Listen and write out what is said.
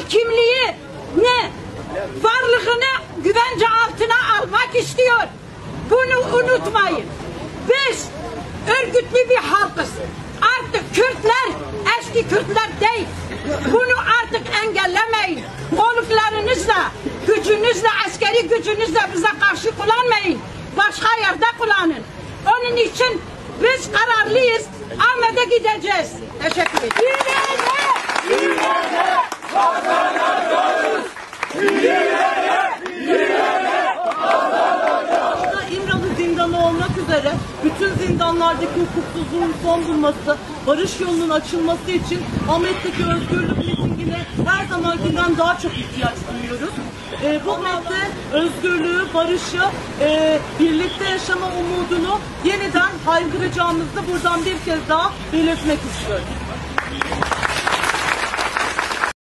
kimliği ne? Varlığını güvence altına almak istiyor. Bunu unutmayın. Biz örgütlü bir halkız. Artık Kürtler eski Kürtler değil. Bunu artık engellemeyin. Olduklarınızla, gücünüzle, askeri gücünüzle bize karşı kullanmayın. Başka yerde kullanın. Onun için biz kararlıyız. Ahmet'e gideceğiz. Teşekkür ederim. İmralı zindanı olmak üzere bütün zindanlardaki hukuksuzluğun son bulması, barış yolunun açılması için Ahmet'teki özgürlük mitingine her zamankinden daha çok ihtiyaç duyuyoruz. Bu halde özgürlüğü, barışı, birlikte yaşama umudunu yeniden haykıracağımızı buradan bir kez daha belirtmek istiyorum.